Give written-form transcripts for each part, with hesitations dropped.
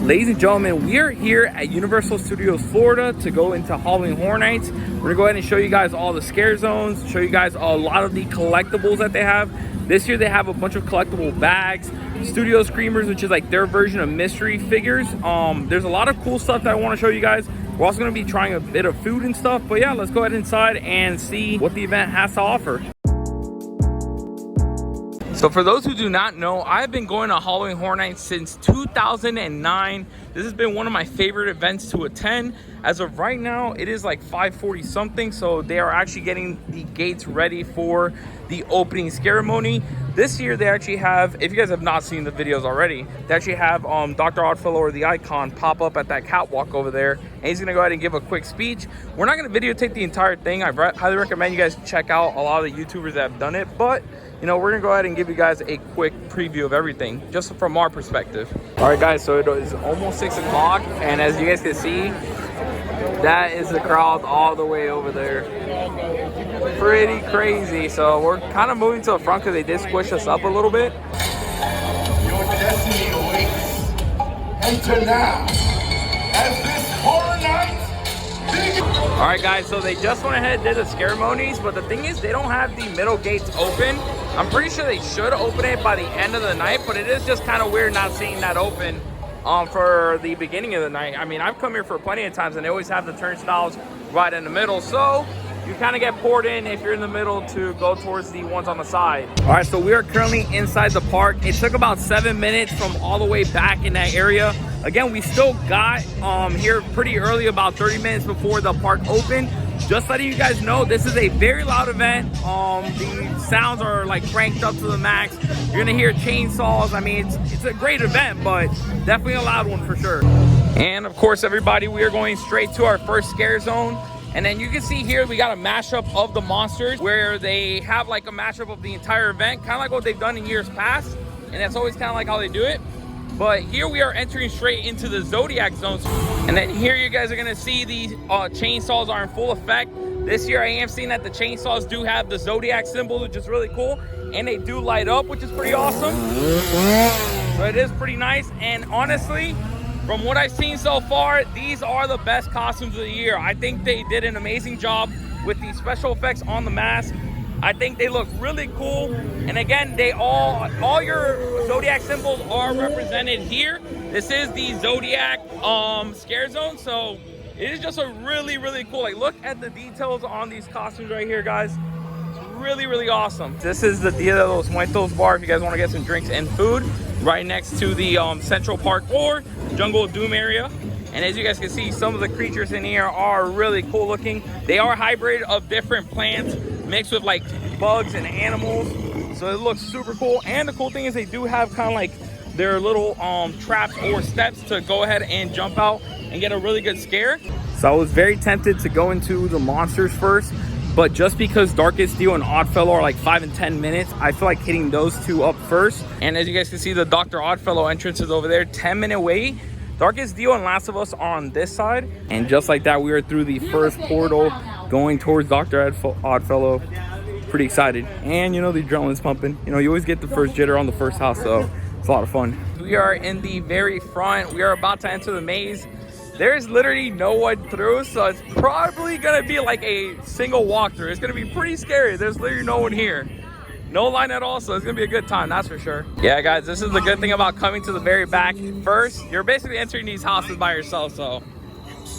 Ladies and gentlemen, we are here at Universal Studios Florida to go into Halloween Horror Nights. We're gonna go ahead and show you guys all the scare zones, show you guys a lot of the collectibles that they have. This year they have a bunch of collectible bags, Studio Screamers, which is like their version of mystery figures. There's a lot of cool stuff that I want to show you guys. We're also going to be trying a bit of food and stuff, but yeah, let's go ahead inside and see what the event has to offer. So for those who do not know, I've been going to Halloween Horror Nights since 2009. This has been one of my favorite events to attend. As of right now, it is like 5:40 something, so they are actually getting the gates ready for the opening ceremony. This year they actually have, if you guys have not seen the videos already, they actually have Dr. Oddfellow, or the Icon, pop up at that catwalk over there, and he's gonna go ahead and give a quick speech. We're not gonna videotape the entire thing. I highly recommend you guys check out a lot of the YouTubers that have done it, but you know, we're gonna go ahead and give you guys a quick preview of everything, just from our perspective. All right, guys, so it is almost 6 o'clock, and as you guys can see, that is the crowd all the way over there. Pretty crazy. So we're kind of moving to the front because they did squish us up a little bit. Your destiny awaits. Enter now as this horror night begins. All right, guys, so they just went ahead and did the ceremonies, but the thing is they don't have the middle gates open. I'm pretty sure they should open it by the end of the night, but it is just kind of weird not seeing that open for the beginning of the night. I mean, I've come here for plenty of times and they always have the turnstiles right in the middle, so you kind of get poured in if you're in the middle to go towards the ones on the side. All right, so we are currently inside the park. It took about 7 minutes from all the way back in that area. Again, we still got here pretty early, about 30 minutes before the park opened. Just letting you guys know, this is a very loud event. The sounds are like cranked up to the max. You're gonna hear chainsaws. I mean, it's a great event, but definitely a loud one for sure. And of course, everybody, we are going straight to our first scare zone. And then you can see here, we got a mashup of the monsters where they have like a mashup of the entire event, kind of like what they've done in years past. And that's always kind of like how they do it. But here we are entering straight into the Zodiac zones. And then here you guys are gonna see the chainsaws are in full effect. This year I am seeing that the chainsaws do have the Zodiac symbol, which is really cool. And they do light up, which is pretty awesome. So it is pretty nice. And honestly, from what I've seen so far, these are the best costumes of the year. I think they did an amazing job with the special effects on the mask. I think they look really cool. And again, they all your Zodiac symbols are represented here. This is the Zodiac scare zone. So it is just a really, really cool. Like, look at the details on these costumes right here, guys. It's really, really awesome. This is the Dia de los Muertos bar if you guys want to get some drinks and food, right next to the Central Park or Jungle of Doom area. And as you guys can see, some of the creatures in here are really cool looking. They are hybrid of different plants mixed with like bugs and animals. So it looks super cool. And the cool thing is they do have kind of like their little traps or steps to go ahead and jump out and get a really good scare. So I was very tempted to go into the monsters first, but just because Darkest Dio and Oddfellow are like 5 and 10 minutes, I feel like hitting those two up first. And as you guys can see, the Dr. Oddfellow entrance is over there, 10-minute wait. Darkest Dio and Last of Us are on this side. And just like that, we are through the first portal going towards Dr. Oddfellow. Pretty excited. And you know, the adrenaline's pumping. You know, you always get the first jitter on the first house, so it's a lot of fun. We are in the very front. We are about to enter the maze. There's literally no one through, so it's probably gonna be like a single walkthrough. It's gonna be pretty scary. There's literally no one here. No line at all, so it's gonna be a good time, that's for sure. Yeah, guys, this is the good thing about coming to the very back first. You're basically entering these houses by yourself, so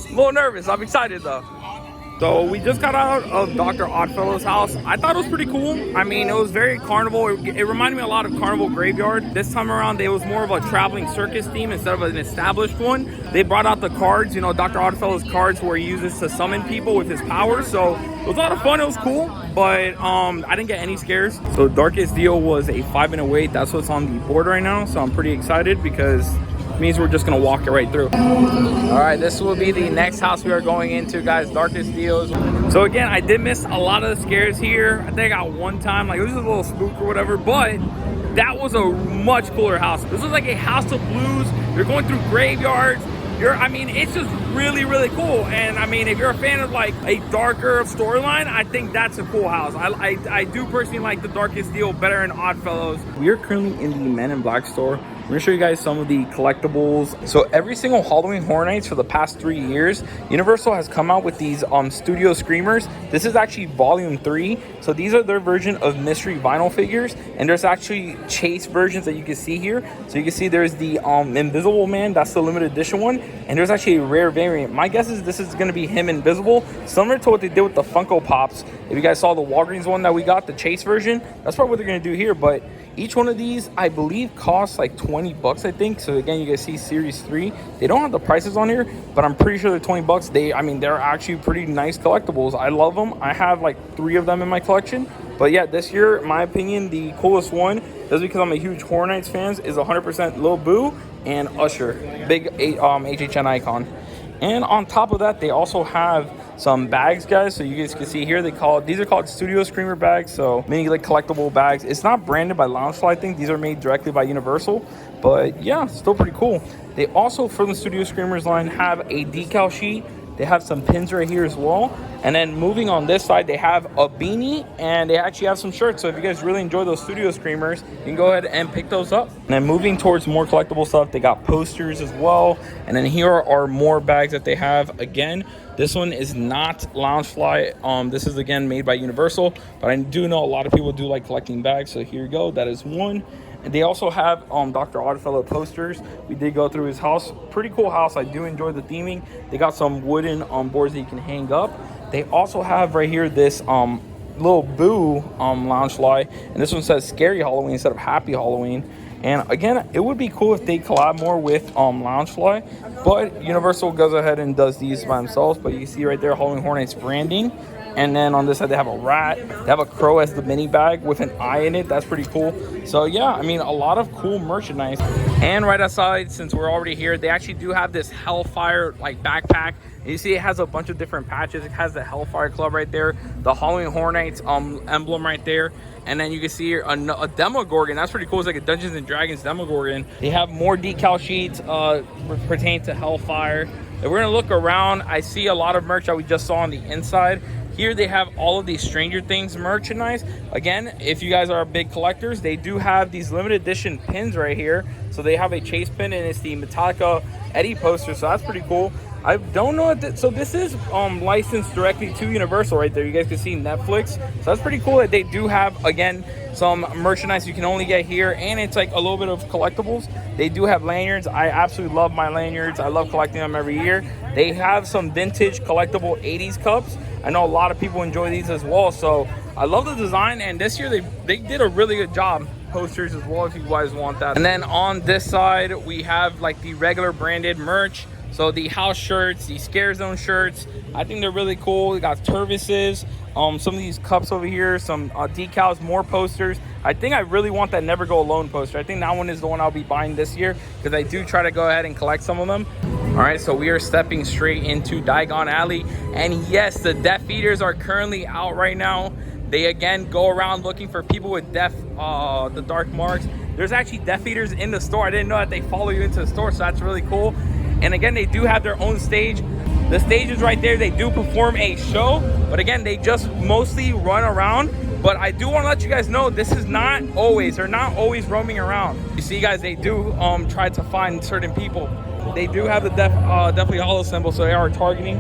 a little nervous. I'm excited though. So we just got out of Dr. Oddfellow's house. I thought it was pretty cool. I mean, it was very carnival. It reminded me a lot of Carnival Graveyard. This time around, it was more of a traveling circus theme instead of an established one. They brought out the cards, you know, Dr. Oddfellow's cards where he uses to summon people with his powers. So it was a lot of fun. It was cool, but I didn't get any scares. So Darkest Dio was a 5-minute wait. That's what's on the board right now. So I'm pretty excited because it means we're just gonna walk it right through. All right, this will be the next house we are going into, guys. Darkest Dio's. So again, I did miss a lot of the scares here. I think I got one time, like it was a little spook or whatever, but that was a much cooler house. This was like a house of blues. You're going through graveyards. I mean, it's just really, really cool. And I mean, if you're a fan of like a darker storyline, I think that's a cool house. I do personally like the Darkest Dio better than Oddfellows. We are currently in the Men in Black store. I'm gonna show you guys some of the collectibles. So every single Halloween Horror Nights for the past 3 years, Universal has come out with these studio screamers. This is actually volume 3. So these are their version of mystery vinyl figures, and there's actually chase versions that you can see here. So you can see there's the Invisible Man, that's the limited edition one, and there's actually a rare variant. My guess is this is gonna be him invisible, similar to what they did with the Funko Pops. If you guys saw the Walgreens one that we got, the chase version, that's probably what they're gonna do here. But each one of these, I believe, costs like 20 bucks, I think. So again, you guys see series 3. They don't have the prices on here, but I'm pretty sure they're 20 bucks. I mean, they're actually pretty nice collectibles. I love them. I have like 3 of them in my collection. But yeah, this year, in my opinion, the coolest one, just because I'm a huge Horror Nights fan, is 100% Lil Boo and Usher, big HHN icon. And on top of that, they also have some bags, guys. So you guys can see here, these are called Studio Screamer bags. So mini like collectible bags. It's not branded by Loungefly. I think these are made directly by Universal. But yeah, still pretty cool. They also, from the Studio Screamers line, have a decal sheet. They have some pins right here as well. And then moving on this side, they have a beanie, and they actually have some shirts. So if you guys really enjoy those Studio Screamers, you can go ahead and pick those up. And then moving towards more collectible stuff, they got posters as well. And then here are more bags that they have. Again, this one is not Loungefly. This is again made by Universal, but I do know a lot of people do like collecting bags. So here you go, that is one. And they also have Dr. Oddfellow posters. We did go through his house. Pretty cool house. I do enjoy the theming. They got some wooden boards that you can hang up. They also have right here this Lil Boo Loungefly, and this one says Scary Halloween instead of Happy Halloween. And again, it would be cool if they collab more with Loungefly, but Universal goes ahead and does these by themselves. But you can see right there, Halloween Horror Nights branding. And then on this side, they have a rat. They have a crow as the mini bag with an eye in it. That's pretty cool. So yeah, I mean, a lot of cool merchandise. And right outside, since we're already here, they actually do have this Hellfire like backpack. And you see it has a bunch of different patches. It has the Hellfire Club right there, the Halloween Horror Nights emblem right there. And then you can see here a Demogorgon. That's pretty cool. It's like a Dungeons and Dragons Demogorgon. They have more decal sheets pertaining to Hellfire. If we're gonna look around, I see a lot of merch that we just saw on the inside. Here they have all of these Stranger Things merchandise. Again, if you guys are big collectors, they do have these limited edition pins right here. So they have a chase pin, and it's the Metallica Eddie poster. So that's pretty cool. I don't know so this is licensed directly to Universal right there. You guys can see Netflix. So that's pretty cool that they do have, again, some merchandise you can only get here, and it's like a little bit of collectibles. They do have lanyards. I absolutely love my lanyards. I love collecting them every year. They have some vintage collectible 80s cups. I know a lot of people enjoy these as well. So I love the design, and this year they did a really good job. Posters as well if you guys want that. And then on this side, we have like the regular branded merch. So the house shirts, the Scare Zone shirts, I think they're really cool. We got Turvises, some of these cups over here, some decals, more posters. I think I really want that Never Go Alone poster. I think that one is the one I'll be buying this year, because I do try to go ahead and collect some of them. All right, so we are stepping straight into Diagon Alley. And yes, the Death Eaters are currently out right now. They again go around looking for people with the dark marks. There's actually Death Eaters in the store. I didn't know that they follow you into the store, so that's really cool. And again, they do have their own stage. The stage is right there. They do perform a show, but again, they just mostly run around. But I do want to let you guys know, this is not always, they're not always roaming around. You see, guys, they do try to find certain people. They do have the Deathly Hollow symbol, so they are targeting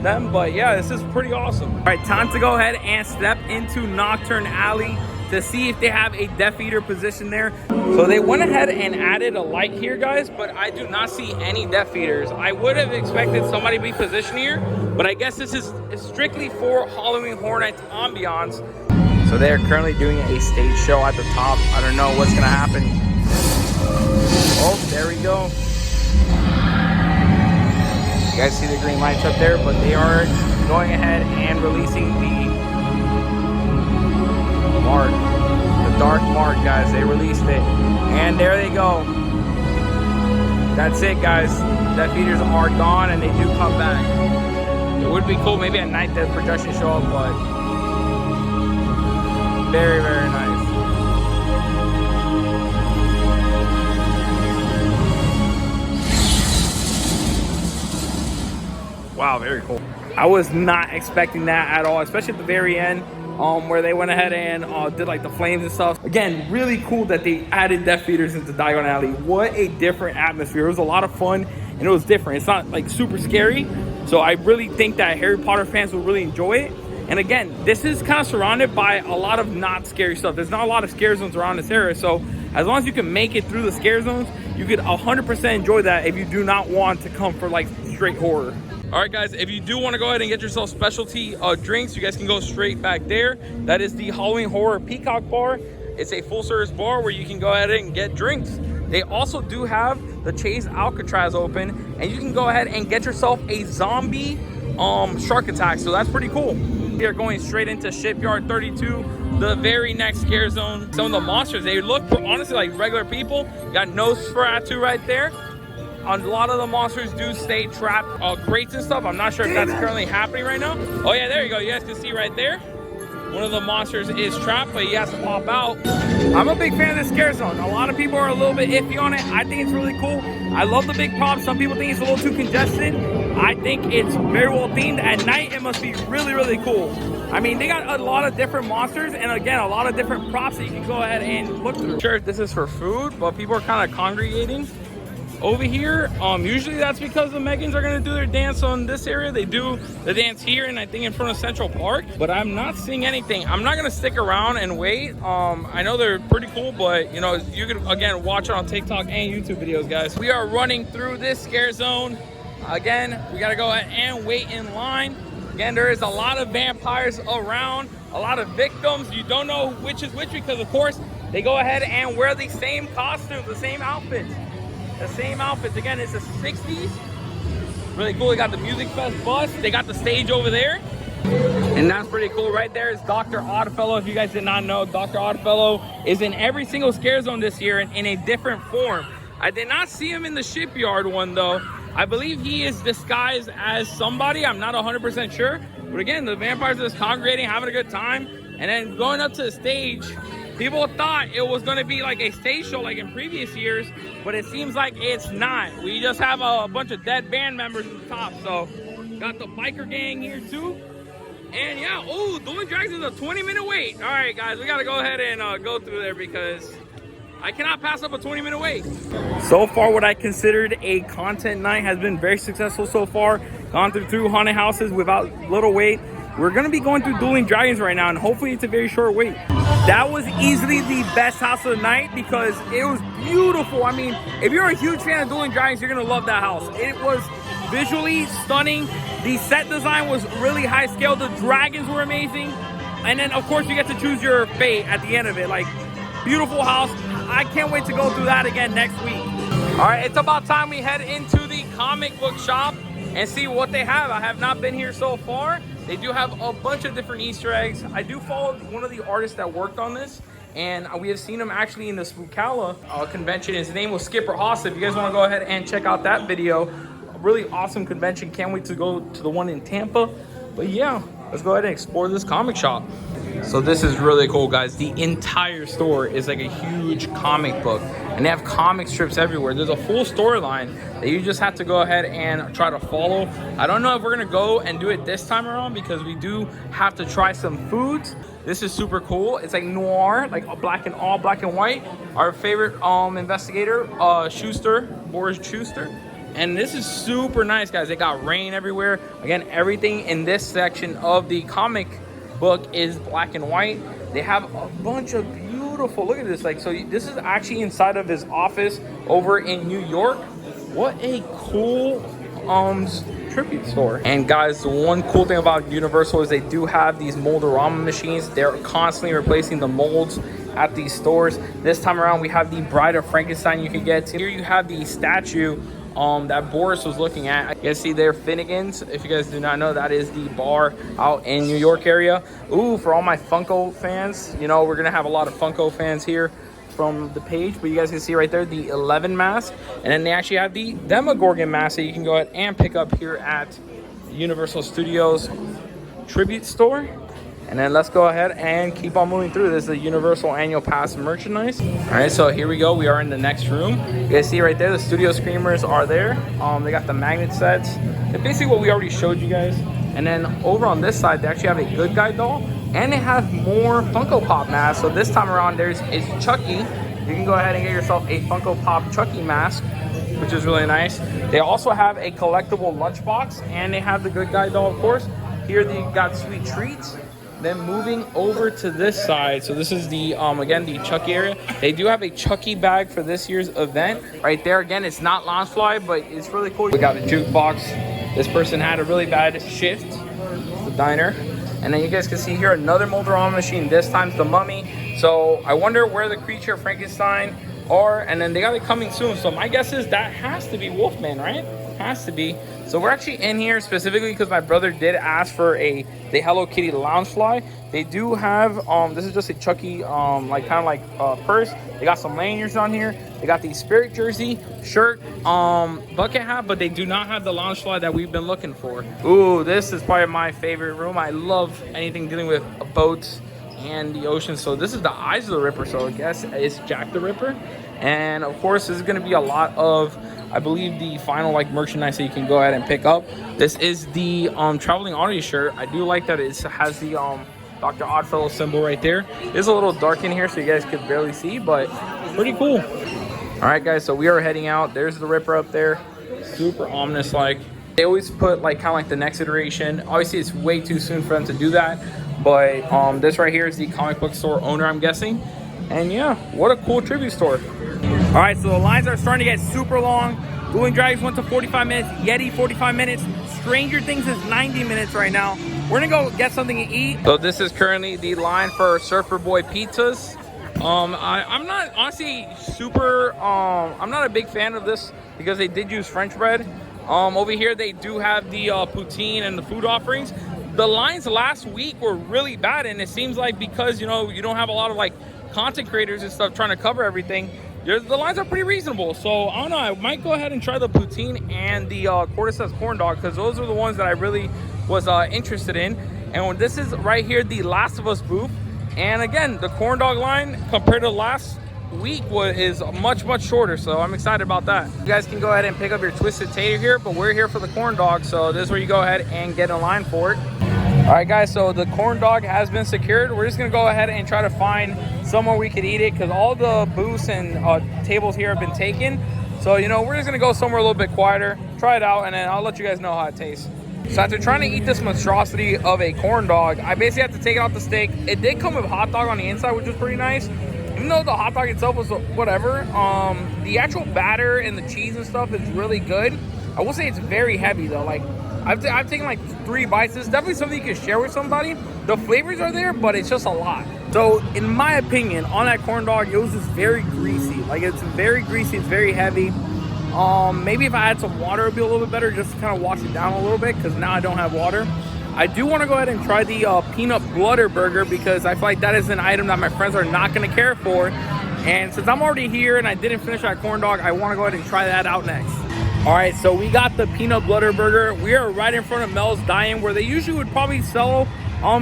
them. But yeah, this is pretty awesome. All right, time to go ahead and step into Nocturne Alley to see if they have a Death Eater position there. So they went ahead and added a light here, guys, but I do not see any Death Eaters. I would have expected somebody to be positioned here, but I guess this is strictly for Halloween Horror Nights ambiance. So they're currently doing a stage show at the top. I don't know what's gonna happen. Oh, there we go. You guys see the green lights up there, but they are going ahead and releasing the mark, the dark mark, guys. They released it, and there they go. That's it, guys. Death Eaters are gone, and they do come back. It would be cool maybe at night the projection show up, but very, very nice. Wow, very cool. I was not expecting that at all, especially at the very end. where they went ahead and did like the flames and stuff. Again, really cool that they added Death Eaters into Diagon Alley. What a different atmosphere. It was a lot of fun and it was different. It's not like super scary. So I really think that Harry Potter fans will really enjoy it. And again, this is kind of surrounded by a lot of not scary stuff. There's not a lot of scare zones around this area. So as long as you can make it through the scare zones, you could 100% enjoy that if you do not want to come for like straight horror. All right, guys, if you do want to go ahead and get yourself specialty drinks, you guys can go straight back there. That is the Halloween Horror Peacock Bar. It's a full-service bar where you can go ahead and get drinks. They also do have the Chase Alcatraz open, and you can go ahead and get yourself a zombie shark attack. So that's pretty cool. We are going straight into Shipyard 32, the very next scare zone. Some of the monsters, they look honestly like regular people. You got Nosferatu right there. A lot of the monsters do stay trapped, crates and stuff. I'm not sure if that's currently happening right now. Oh yeah, there you go. You guys can see right there. One of the monsters is trapped, but he has to pop out. I'm a big fan of this scare zone. A lot of people are a little bit iffy on it. I think it's really cool. I love the big props. Some people think it's a little too congested. I think it's very well themed. At night, it must be really, really cool. I mean, they got a lot of different monsters and again, a lot of different props that you can go ahead and look through. Sure, this is for food, but people are kind of congregating over here. Usually that's because the Megans are gonna do their dance on this area. They do the dance here and I think in front of Central Park, but I'm not seeing anything. I'm not gonna stick around and wait. I know they're pretty cool, but you know, you can again watch it on TikTok and YouTube videos, guys. We are running through this scare zone. Again, we gotta go ahead and wait in line. Again, there is a lot of vampires around, a lot of victims. You don't know which is which because of course they go ahead and wear the same costumes, the same outfits. The same outfits. Again, it's the 60s. Really cool. They got the Music Fest bus. They got the stage over there. And that's pretty cool. Right there is Dr. Oddfellow. If you guys did not know, Dr. Oddfellow is in every single scare zone this year in a different form. I did not see him in the Shipyard one though. I believe he is disguised as somebody. I'm not 100% sure. But again, the vampires are just congregating, having a good time. And then going up to the stage, people thought it was going to be like a stage show like in previous years, but it seems like it's not. We just have a bunch of dead band members at the top. So got the biker gang here too. And yeah, oh, Dueling Dragons is a 20-minute wait. All right, guys, we got to go ahead and go through there because I cannot pass up a 20-minute wait. So far, what I considered a content night has been very successful so far. Gone through haunted houses without little wait. We're going to be going through Dueling Dragons right now, and hopefully it's a very short wait. That was easily the best house of the night because it was beautiful. I mean, if you're a huge fan of Dueling Dragons, you're going to love that house. It was visually stunning. The set design was really high scale. The dragons were amazing. And then, of course, you get to choose your fate at the end of it. Like, beautiful house. I can't wait to go through that again next week. All right, it's about time we head into the comic book shop and see what they have. I have not been here so far. They do have a bunch of different Easter eggs. I do follow one of the artists that worked on this, and we have seen him actually in the Spookala convention. His name was Skipper Haas. If you guys want to go ahead and check out that video, a really awesome convention. Can't wait to go to the one in Tampa. But yeah, let's go ahead and explore this comic shop. So this is really cool, guys. The entire store is like a huge comic book, and they have comic strips everywhere. There's a full storyline that you just have to go ahead and try to follow. I don't know if we're gonna go and do it this time around because we do have to try some foods. This is super cool. It's like noir, like all black and white. Our favorite investigator, Boris Schuster. And this is super nice, guys. They got rain everywhere. Again, everything in this section of the comic book is black and white. They have a bunch of beautiful, look at this, like, so this is actually inside of his office over in New York. What a cool tribute store. And guys, the one cool thing about Universal is they do have these mold-orama machines. They're constantly replacing the molds at these stores. This time around we have the Bride of Frankenstein you can get. Here you have the statue that Boris was looking at. You guys see there, Finnegan's. If you guys do not know, that is the bar out in New York area. Ooh, for all my Funko fans, you know, we're gonna have a lot of Funko fans here from the page, but you guys can see right there the 11 mask, and then they actually have the Demogorgon mask that you can go ahead and pick up here at Universal Studios Tribute Store. And then let's go ahead and keep on moving through. This is the Universal Annual Pass merchandise. All right, so here we go. We are in the next room. You guys see right there, the Studio Screamers are there. They got the magnet sets. It's basically what we already showed you guys. And then over on this side, they actually have a Good Guy doll. And they have more Funko Pop masks. So this time around, there's is Chucky. You can go ahead and get yourself a Funko Pop Chucky mask, which is really nice. They also have a collectible lunchbox, and they have the Good Guy doll, of course. Here they got Sweet Treats. Then moving over to this side, so this is the again the Chucky area. They do have a Chucky bag for this year's event right there. Again, it's not Loungefly, but it's really cool. We got a jukebox. This person had a really bad shift, the diner. And then you guys can see here another Mold-A-Rama machine. This time's the Mummy. So I wonder where the Creature Frankenstein are. And then they got it coming soon. So my guess is that has to be Wolfman, right? Has to be. So we're actually in here specifically because my brother did ask for the Hello Kitty Loungefly. They do have this is just a Chucky like kind of like purse. They got some lanyards on here. They got the Spirit jersey, shirt, bucket hat, but they do not have the Loungefly that we've been looking for. Ooh, this is probably my favorite room. I love anything dealing with boats and the ocean. So this is the Eyes of the Ripper. So I guess it's Jack the Ripper. And of course, this is going to be a lot of, I believe, the final like merchandise that you can go ahead and pick up. This is the Traveling Oddity shirt. I do like that it has the Dr. Oddfellow symbol right there. It's a little dark in here, so you guys could barely see, but pretty cool. All right, guys, so we are heading out. There's the Ripper up there, super ominous like. They always put like kind of like the next iteration. Obviously, it's way too soon for them to do that, but this right here is the comic book store owner, I'm guessing. And yeah, what a cool tribute store. All right, so the lines are starting to get super long. Dueling Dragons went to 45 minutes, Yeti 45 minutes, Stranger Things is 90 minutes right now. We're gonna go get something to eat. So this is currently the line for Surfer Boy pizzas. I'm not honestly super, I'm not a big fan of this because they did use French bread. Over here they do have the poutine and the food offerings. The lines last week were really bad, and it seems like because, you know, you don't have a lot of like content creators and stuff trying to cover everything, the lines are pretty reasonable. So I don't know, I might go ahead and try the poutine and the cordyceps corn dog, because those are the ones that I really was interested in. And this is right here, the Last of Us booth. And again, the corn dog line compared to last week is much shorter, so I'm excited about that. You guys can go ahead and pick up your Twisted Tater here, but we're here for the corn dog, so this is where you go ahead and get in line for it. All right, guys, so the corn dog has been secured. We're just gonna go ahead and try to find somewhere we could eat it, because all the booths and tables here have been taken. So, you know, we're just gonna go somewhere a little bit quieter, try it out, and then I'll let you guys know how it tastes. So after trying to eat this monstrosity of a corn dog, I basically had to take it off the steak. It did come with hot dog on the inside, which was pretty nice. Even though the hot dog itself was whatever, the actual batter and the cheese and stuff is really good. I will say it's very heavy though. Like I've taken like 3 bites. It's definitely something you can share with somebody. The flavors are there, but it's just a lot. So in my opinion, on that corn dog, it was just very greasy. Like it's very greasy, it's very heavy. Maybe if I had some water, it'd be a little bit better, just to kind of wash it down a little bit, because now I don't have water. I do want to go ahead and try the peanut butter burger, because I feel like that is an item that my friends are not going to care for. And since I'm already here and I didn't finish that corn dog, I want to go ahead and try that out next. All right, so we got the peanut butter burger. We are right in front of Mel's Dine, where they usually would probably sell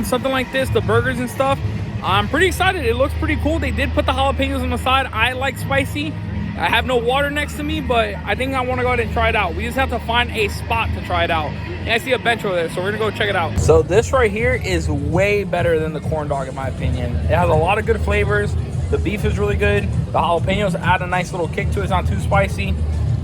something like this, the burgers and stuff. I'm pretty excited. It looks pretty cool. They did put the jalapenos on the side. I like spicy. I have no water next to me, but I think I want to go ahead and try it out. We just have to find a spot to try it out. And I see a bench over there, so we're gonna go check it out. So this right here is way better than the corn dog, in my opinion. It has a lot of good flavors. The beef is really good. The jalapenos add a nice little kick to it. It's not too spicy.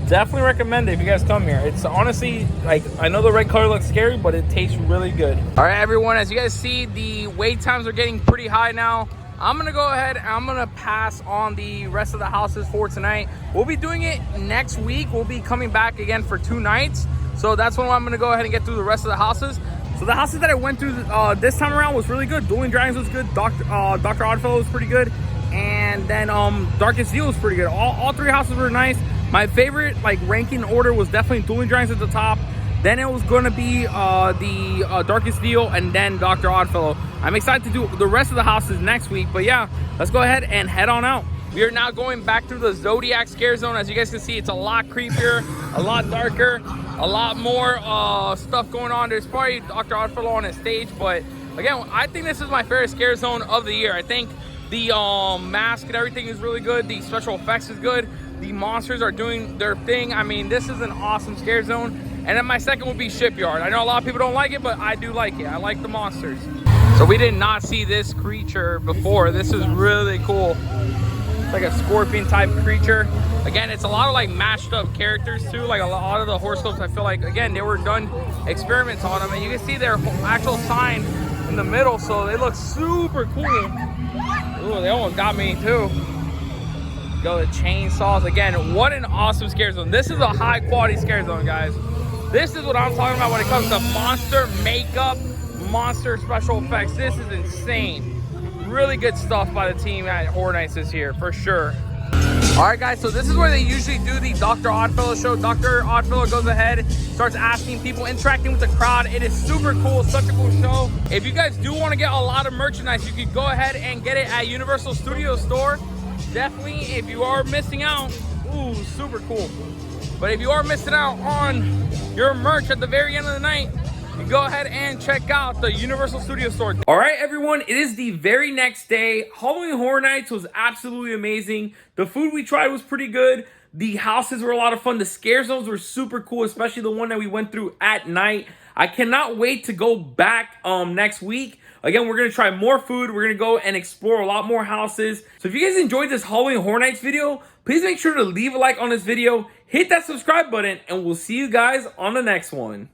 Definitely recommend it if you guys come here. It's honestly, like, I know the red color looks scary, but it tastes really good. All right, everyone, as you guys see, the wait times are getting pretty high now. I'm gonna go ahead and I'm gonna pass on the rest of the houses for tonight. We'll be doing it next week. We'll be coming back again for 2 nights. So that's when I'm gonna go ahead and get through the rest of the houses. So the houses that I went through this time around was really good. Dueling Dragons was good. Dr. Oddfellow was pretty good. And then Darkest Deal was pretty good. All 3 houses were nice. My favorite like ranking order was definitely Dueling Dragons at the top. Then it was going to be the Darkest Deal, and then Dr. Oddfellow. I'm excited to do the rest of the houses next week. But yeah, let's go ahead and head on out. We are now going back through the Zodiac Scare Zone. As you guys can see, it's a lot creepier, a lot darker, a lot more stuff going on. There's probably Dr. Oddfellow on his stage. But again, I think this is my favorite Scare Zone of the year. I think the mask and everything is really good. The special effects is good. The monsters are doing their thing. I mean, this is an awesome Scare Zone. And then my second would be Shipyard. I know a lot of people don't like it, but I do like it. I like the monsters. So we did not see this creature before. This is really cool. It's like a scorpion type creature. Again, it's a lot of like mashed up characters too. Like a lot of the horoscopes, I feel like, again, they were done experiments on them, and you can see their actual sign in the middle, so they look super cool. Ooh, they almost got me too. Go the chainsaws. Again, what an awesome scare zone. This is a high quality scare zone, guys. This is what I'm talking about when it comes to monster makeup, monster special effects. This is insane. Really good stuff by the team at Horror Nights this year, for sure. All right, guys, so this is where they usually do the Dr. Oddfellow show. Dr. Oddfellow goes ahead, starts asking people, interacting with the crowd. It is super cool, such a cool show. If you guys do want to get a lot of merchandise, you could go ahead and get it at Universal Studios Store. Definitely, if you are missing out, ooh, super cool. But if you are missing out on your merch at the very end of the night, you go ahead and check out the Universal Studios Store. All right, everyone, it is the very next day. Halloween Horror Nights was absolutely amazing. The food we tried was pretty good. The houses were a lot of fun. The scare zones were super cool, especially the one that we went through at night. I cannot wait to go back next week. Again, we're going to try more food. We're going to go and explore a lot more houses. So if you guys enjoyed this Halloween Horror Nights video, please make sure to leave a like on this video, hit that subscribe button, and we'll see you guys on the next one.